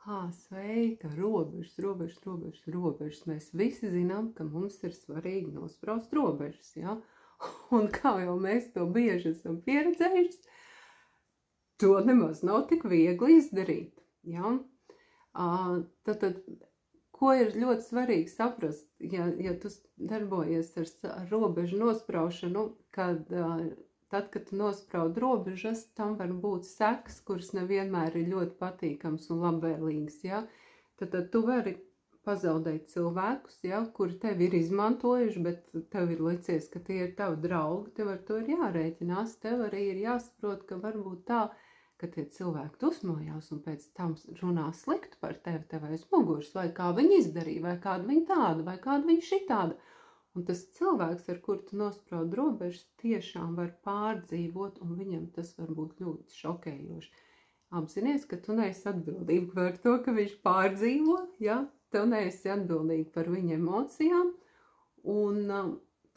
Sveika, robežas. Mēs visi zinām, ka mums ir svarīgi nospraust robežas, ja? Un kā jau mēs to bieži esam pieredzējuši, to nemaz nav tik viegli izdarīt, ja? Tad, ko ir ļoti svarīgi saprast, ja tu darbojies ar robežu nospraušanu, tad, kad tu nospraud robežas, tam var būt sekas, kuras nevienmēr ir ļoti patīkams un labvēlīgas, ja? Tad tu vari pazaudēt cilvēkus, ja, kuri tevi ir izmantojuši, bet tev ir licies, ka tie ir tavi draugi, tev ar to ir jārēķinās, tev arī ir jāsaprot, ka varbūt tā, ka tie cilvēki dusmojās un pēc tam runā sliktu par tevi aiz muguras, vai kā viņi izdarīja, vai kāda viņi tāda, vai kāda viņi šitāda. Un tas cilvēks, ar kuru tu nospraud robežas, tiešām var pārdzīvot, un viņam tas var būt ļoti šokējoši. Apzinies, ka tu neesi atbildīga par to, ka viņš pārdzīvo, ja? Tev neesi atbildīga par viņa emocijām, un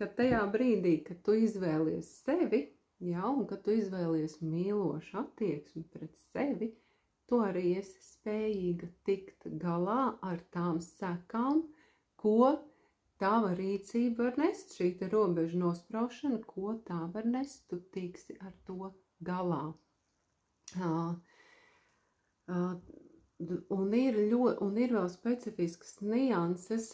tad tajā brīdī, kad tu izvēlies sevi, ja, un kad tu izvēlies mīlošu attieksmi pret sevi, tu arī esi spējīga tikt galā ar tām sekām, ko tava rīcība var nest, šī te robežu nospraušana, ko tā var nest, tu tiksi ar to galā. Un ir vēl specifiskas nianses,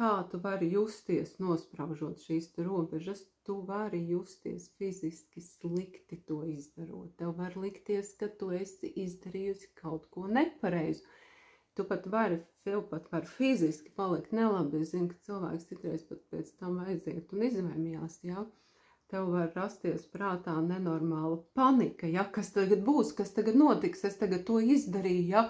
kā tu vari justies nospraužot šīs te robežas. Tu vari justies fiziski slikti to izdarot. Tev var likties, ka tu esi izdarījusi kaut ko nepareizu. Tu pat vari fiziski palikt nelabi. Es zinu, ka cilvēks citreiz pat pēc tam aiziet un izvēmjās, ja? Tev var rasties prātā nenormāla panika, ja? Kas tagad būs, kas tagad notiks, es tagad to izdarīju, ja?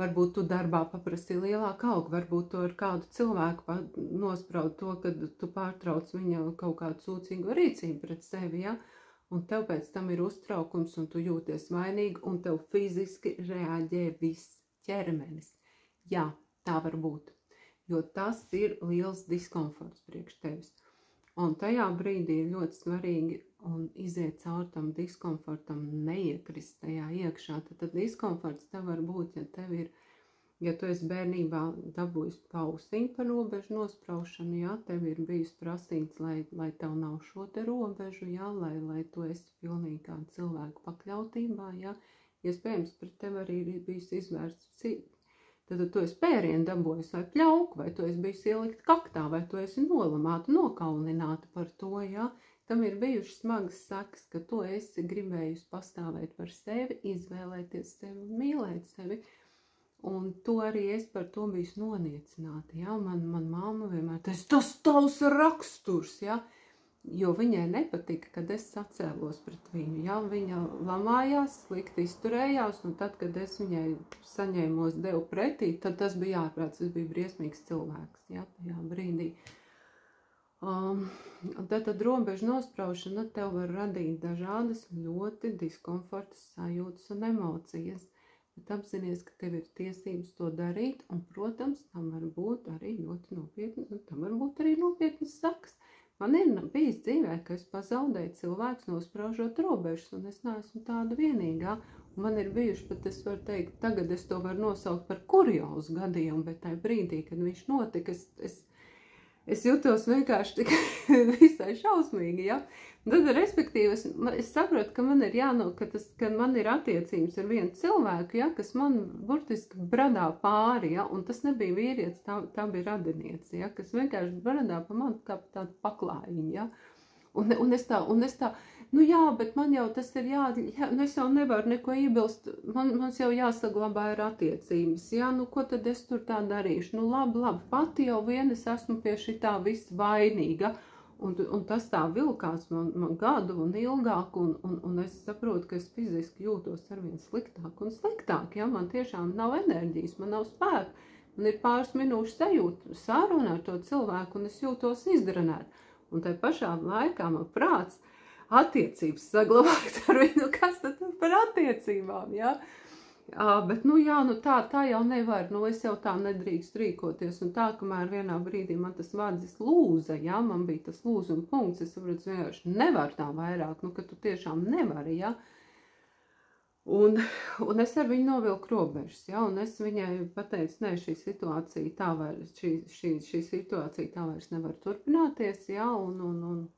Varbūt tu darbā paprasīji lielāku algu, varbūt to ar kādu cilvēku nospraud to, kad tu pārtrauc viņa kaut kādu sūdzīgu rīcību pret sevi, ja? Un tev pēc tam ir uztraukums un tu jūties vainīgi un tev fiziski reaģē viss ķermenis. Jā, tā var būt, jo tas ir liels diskomforts priekš tevis. Un tajā brīdī ir ļoti svarīgi un iziet caur tam diskomfortam, neiekrist tajā iekšā. Tad diskomforts tev var būt, ja tu esi bērnībā dabūjis pausiņu par robežu nospraušanu, ja, tev ir bijis prasīts, lai tev nav šo te robežu, ja, lai tu esi pilnīgi kādu cilvēku pakļautībā, ja, iespējams, pret tev arī ir bijis izvērsts tad tu esi pērienu dabūjis vai pļauku, vai tu esi bijis ielikt kaktā, vai tu esi nolamāta, nokaunināta par to, ja? Tam ir bijušas smagas sekas, ka tu esi gribējusi pastāvēt par sevi, izvēlēties sevi, mīlēt sevi, un tu arī esi par to bijis noniecināta, ja? Man mamma vienmēr teica, tas tavs raksturs, ja? Jo viņai nepatika, kad es sacēlos pret viņu, ja? Viņa lamājās, slikti izturējās, un tad, kad es viņai saņēmos devu pretī, tad tas bija ārprāts, tas bija briesmīgs cilvēks, ja? Tajā brīdī. Tad robežu nospraušana tev var radīt dažādas ļoti diskomfortas sajūtas un emocijas, bet apzinies, ka tev ir tiesības to darīt, un, protams, tam var būt arī ļoti nopietnas sakas. Man ir bijis dzīvē, ka es pazaudēju cilvēks nospraužot robežas, un es neesmu tāda vienīgā. Un man ir bijuši, pat es varu teikt, tagad es to varu nosaukt par kuriozu gadījumu, bet tajā brīdī, kad viņš notika, es jutos vienkārši tik visai šausmīgi, ja? Tad, respektīvi, es saprotu, ka man ir ka man ir attiecības ar vienu cilvēku, ja, kas man burtiski bradā pāri, ja, un tas nebija vīrietis, tā bija radiniece, ja, kas vienkārši bradā pa mani kā pa tādu paklājiņu, ja. Un es tā, nu jā, bet man jau tas ir es jau nevaru neko iebilst, mums jau jāsaglabā ir attiecības, ja, nu ko tad es tur tā darīšu, nu labi, pati jau vien es esmu pie šitā viss vainīga, un tas tā vilkās man gadu un ilgāk, un es saprotu, ka es fiziski jūtos arvien sliktāk un sliktāk, ja, man tiešām nav enerģijas, man nav spēka, man ir pāris minūšu sajūta saruna ar to cilvēku, un es jūtos izdrenēt, un tai pašā laikā man prāts attiecības saglabāt ar viņu, kas tad par attiecībām, ja? Bet, nu jā, nu tā jau nevar, nu es jau tā nedrīkst rīkoties, un tā, kamēr vienā brīdī man tas vārdzis lūza, ja, man bija tas lūzuma punkts, es saprotu, vienkārši nevar tā vairāk, nu, ka tu tiešām nevari, ja. Un es ar viņu novilku robežas, ja, un es viņai pateicu, nē, šī situācija tā vairs nevar turpināties, ja, nu,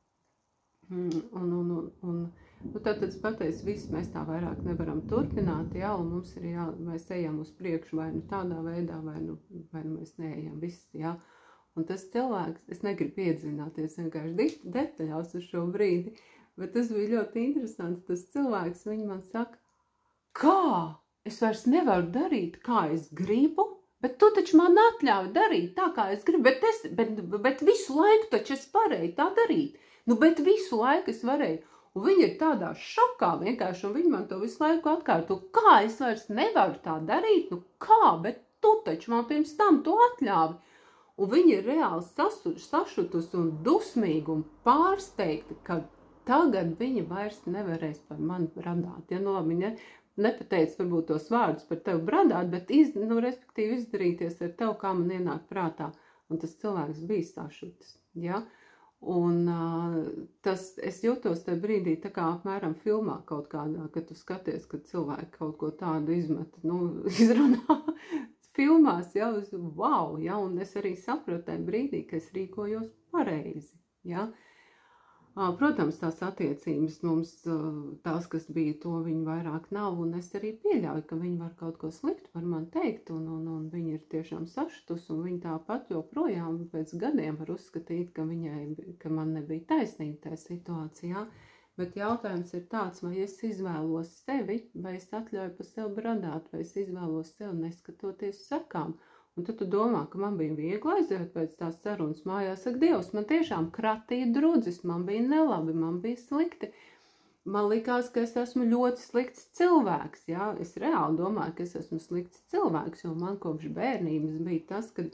tad es pateicu, viss mēs tā vairāk nevaram turpināt, ja, un mums ir mēs ejam uz priekšu vai nu tādā veidā, vai nu mēs neejam viss, ja. Un tas cilvēks, es negribu iedzināties vienkārši detaļās uz šo brīdi, bet tas bija ļoti interesants, tas cilvēks, viņi man saka, kā? Es vairs nevaru darīt, kā es gribu, bet tu taču man atļauj darīt tā, kā es gribu, bet visu laiku taču es varēju tā darīt. Nu, bet visu laiku es varēju. Un viņi ir tādā šokā vienkārši, un viņi man to visu laiku atkārto. Kā es vairs nevaru tā darīt? Nu, kā? Bet tu taču man pirms tam to atļāvi. Un viņi ir reāli sašutus un dusmīgi un pārsteigti, ka tagad viņi vairs nevarēs par mani bradāt. Ja, no viņa nepateic varbūt tos vārdus par tevi bradāt, bet respektīvi izdarīties ar tevi, kā man ienāk prātā. Un tas cilvēks bija sašutis, ja. Un es jūtos tajā brīdī tā kā apmēram filmā kaut kādā, kad tu skaties, kad cilvēki kaut ko tādu izmet, izrunā filmās, ja, wow, ja, un es arī sapratu tajā brīdī, ka es rīkojos pareizi, ja. Protams, tās attiecības mums, tās, kas bija, to viņi vairāk nav, un es arī pieļauju, ka viņi var kaut ko sliktu par mani teikt, un viņi ir tiešām sašutus, un viņi tāpat joprojām pēc gadiem var uzskatīt, ka man nebija taisnība tajā situācijā, bet jautājums ir tāds, vai es izvēlos sevi, vai es atļauju pa sevi bradāt, vai es izvēlos sevi neskatoties sekām. Un tad tu domā, ka man bija viegli aiziet pēc tās sarunas mājās, saka, Dievs, man tiešām kratīja drudzis, man bija nelabi, man bija slikti. Man likās, ka es esmu ļoti slikts cilvēks, jā, es reāli domāju, ka es esmu slikts cilvēks, jo man kopš bērnības bija tas, ka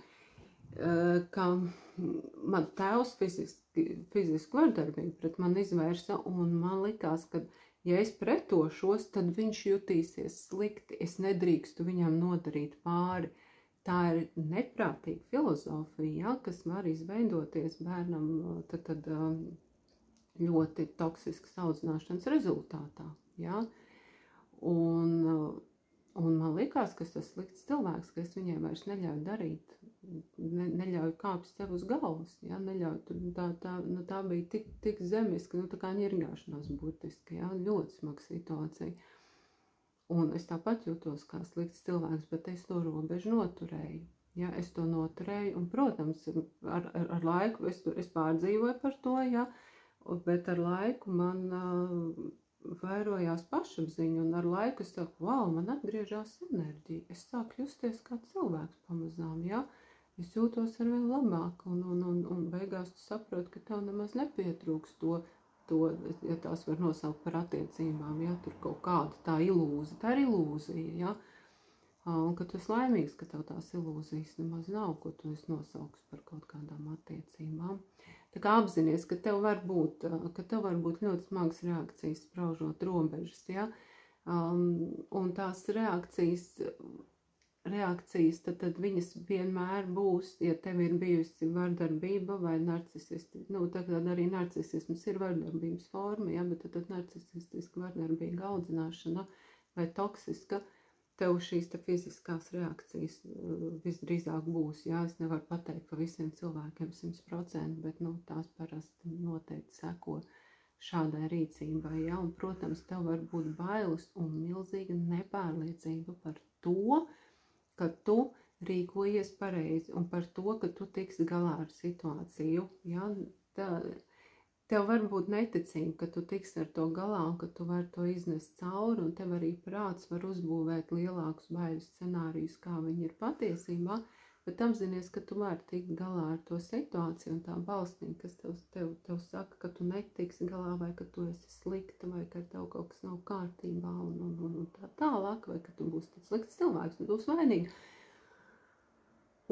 man tēvs fiziski vardarbīgi pret mani izvērsa, un man likās, ka, ja es pretošos, tad viņš jutīsies slikti, es nedrīkstu viņam nodarīt pāri. Tā ir neprātīga filozofija, ja, kas var izveidoties bērnam tad ļoti toksiskas audzināšanas rezultātā. Ja. Un man likās, ka tas slikts cilvēks, ka es viņai vairs neļauju darīt, neļauju kāpst tev uz galvas. Ja, neļauju, tā bija tik zemiska, tā kā ņirgāšanās burtiski, ja, ļoti smaga situācija. Un es tāpat jūtos kā slikts cilvēks, bet es to robežu noturēju. Ja, es to noturēju, un, protams, ar laiku es pārdzīvoju par to, ja, bet ar laiku man vairojās pašapziņa, un ar laiku es saku, wow, man atgriežās enerģija. Es sāku justies kā cilvēks pamazām, ja. Es jūtos arvien labāk, un beigās tu saproti, ka tev nemaz nepietrūks to, ja tās var nosaukt par attiecībām, ja, tur kaut kāda tā ilūzija, tā ir ilūzija, ja, un ka tu esi laimīgs, ka tev tās ilūzijas nemaz nav, ko tu esi nosauks par kaut kādām attiecībām. Tā kā apzinies, ka tev var būt ļoti smagas reakcijas, spraužot robežas, ja, un tās reakcijas, tad viņas vienmēr būs, ja tev ir bijusi vardarbība vai narcisisti. Tagad arī narcisisms ir vardarbības forma, ja, bet tad narcisistiska vardarbīga audzināšana vai toksiska, tev šīs fiziskās reakcijas visdrīzāk būs. Ja, es nevaru pateikt pa visiem cilvēkiem 100%, bet tās parasti noteikti seko šādai rīcībai. Ja, un, protams, tev var būt bailes un milzīga nepārliecība par to, ka tu rīkojies pareizi un par to, ka tu tiksi galā ar situāciju. Ja? Tev var būt neticība, ka tu tiksi ar to galā un ka tu vari to iznest cauri, un tev arī prāts var uzbūvēt lielākus baiļu scenārijus, kā viņi ir patiesībā, bet apzinies, ka tu vari tikt galā ar to situāciju un tā balstīm, kas tev saka, ka tu netiksi galā, vai ka tu esi slikta, vai ka tev kaut kas nav kārtībā un tā tālāk, vai ka tu būsi tāds slikts cilvēks un būs vainīgi.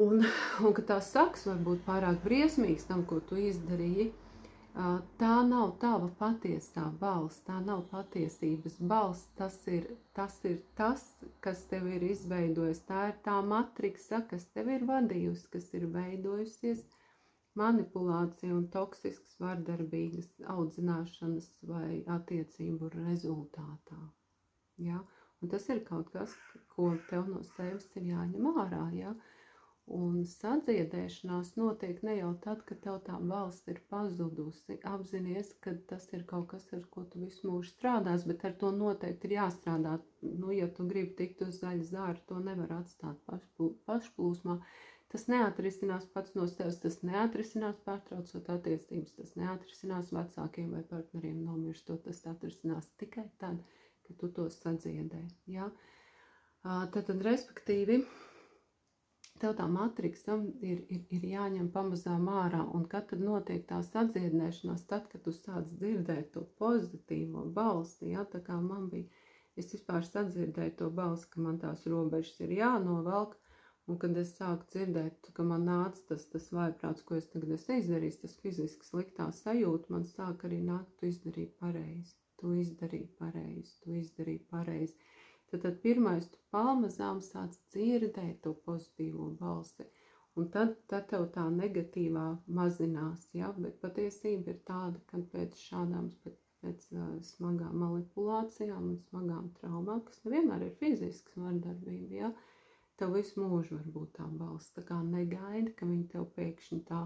Un ka tās saks var būt pārāk briesmīgs tam, ko tu izdarīji, tā nav tava patiesā balss, tā nav patiesības balss, tas ir tas, kas tev ir izveidojis, tā ir tā matriksa, kas tev ir vadījusi, kas ir veidojusies manipulācija un toksiskas vardarbīgas audzināšanas vai attiecību rezultātā. Ja? Un tas ir kaut kas, ko tev no sevis ir jāņem ārā, ja? Un sadziedēšanās notiek ne jau tad, kad tev tā balss ir pazudusi. Apzinies, ka tas ir kaut kas, ar ko tu visu mūžu strādās, bet ar to noteikti ir jāstrādā. Nu, ja tu gribi tikt uz zaļa zāra, to nevar atstāt pašplūsmā. Tas neatrisinās pats no sevis, tas neatrisinās pārtraucot attiecības, tas neatrisinās vecākiem vai partneriem nomirstot, tas atrisinās tikai tad, kad tu to sadziedē. Ja? Tad respektīvi, tev tā matriksa ir jāņem pamazām ārā, un kad tad notiek tā sadziedēšanās, tad, kad tu sāc dzirdēt to pozitīvo balsi, ja? Tā kā man bija, es vispār sadzirdēju to balsi, ka man tās robežas ir jānovelk, un kad es sāku dzirdēt, ka man nāca tas vājprāts, ko es tagad esmu izdarījis, tas fiziski sliktā sajūta, man sāk arī nākt, tu izdarīji pareizi, tu izdarīji pareizi, tu izdarīji pareizi. Tad pirmais tu pamazām sāc dzirdēt to pozitīvo balsi, un tad tev tā negatīvā mazinās, ja? Bet patiesība ir tāda, ka pēc šādām, pēc smagām manipulācijām un smagām traumām, kas nevienmēr ir fizisks vardarbība, ja? Tev visu mūžu var būt tā balss, tā kā negaidi, ka viņa tev pēkšņi tā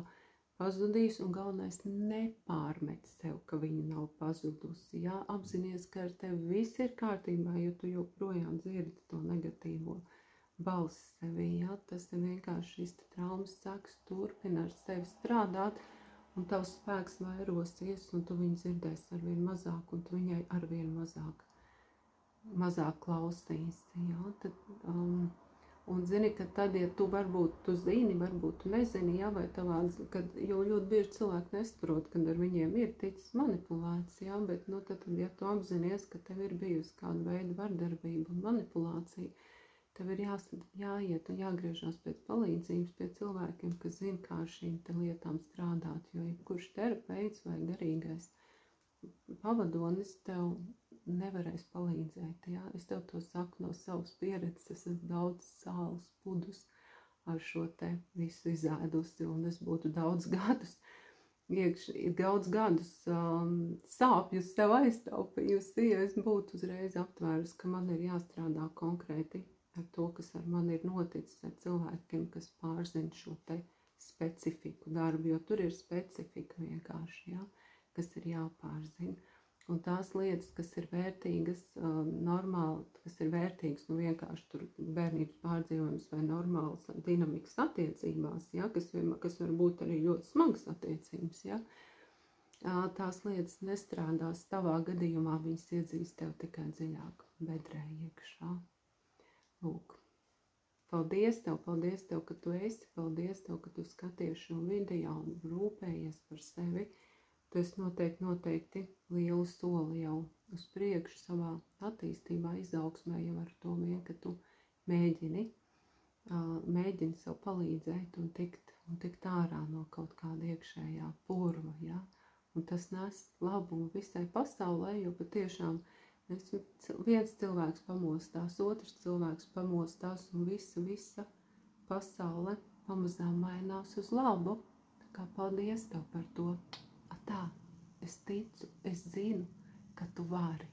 pazudīs, un galvenais nepārmet sev, ka viņa nav pazudusi, jā, apzinies, ka ar tevi viss ir kārtībā, jo tu joprojām dzirdi to negatīvo balsi sevī, jā, tas ir vienkārši šis traumas sāks turpina ar sevi strādāt, un tavs spēks vairosies, un tu viņu dzirdēsi arvien mazāk, un tu viņai arvien mazāk klausīsi, jā, tad, un zini, ka tad, ja tu varbūt tu zini, varbūt tu nezini, jā, vai tavā, jo ļoti bieži cilvēki nesaprot, kad ar viņiem ir ticis manipulēts, jā, bet, nu, tad, ja tu apzinies, ka tev ir bijusi kāda veida vardarbība un manipulācija, tev ir jāiet un jāgriežās pēc palīdzības pie cilvēkiem, kas zina, kā ar šīm te lietām strādāt, jo jebkurš terapeits vai garīgais pavadonis tev nevarēs palīdzēt, jā. Es tev to saku no savas pieredzes, es esmu daudz sāls pudus ar šo te visu izēdusi, un es būtu daudz gadus sāpjus sev aiztaupījusi, ja es būtu uzreiz aptvērus, ka man ir jāstrādā konkrēti ar to, kas ar mani ir noticis, ar cilvēkiem, kas pārzina šo te specifiku darbu, jo tur ir specifika vienkārši, jā, kas ir jāpārzina. Un tās lietas, kas ir vērtīgas, normāli, kas ir vērtīgas, nu vienkārši tur bērnības pārdzīvojums vai normāls dinamikas attiecībās, ja, kas var būt arī ļoti smagas attiecības, ja, tās lietas nestrādās tavā gadījumā, viņas iedzīs tev tikai dziļāk bedrē iekšā. Lūk. Paldies tev, ka tu esi, paldies tev, ka tu skaties šo video un rūpējies par sevi. Tu esi noteikti lielu soli jau uz priekšu savā attīstībā, izaugsmē, jau ar to vien, ka tu mēģini sev palīdzēt un tikt ārā no kaut kāda iekšējā purva, ja? Un tas nes labumu visai pasaulē, jo patiešām viens cilvēks pamostās, otrs cilvēks pamostās un visa pasaule pamazām mainās uz labu. Tā kā paldies tev par to. Tā, es ticu, es zinu, ka tu vari.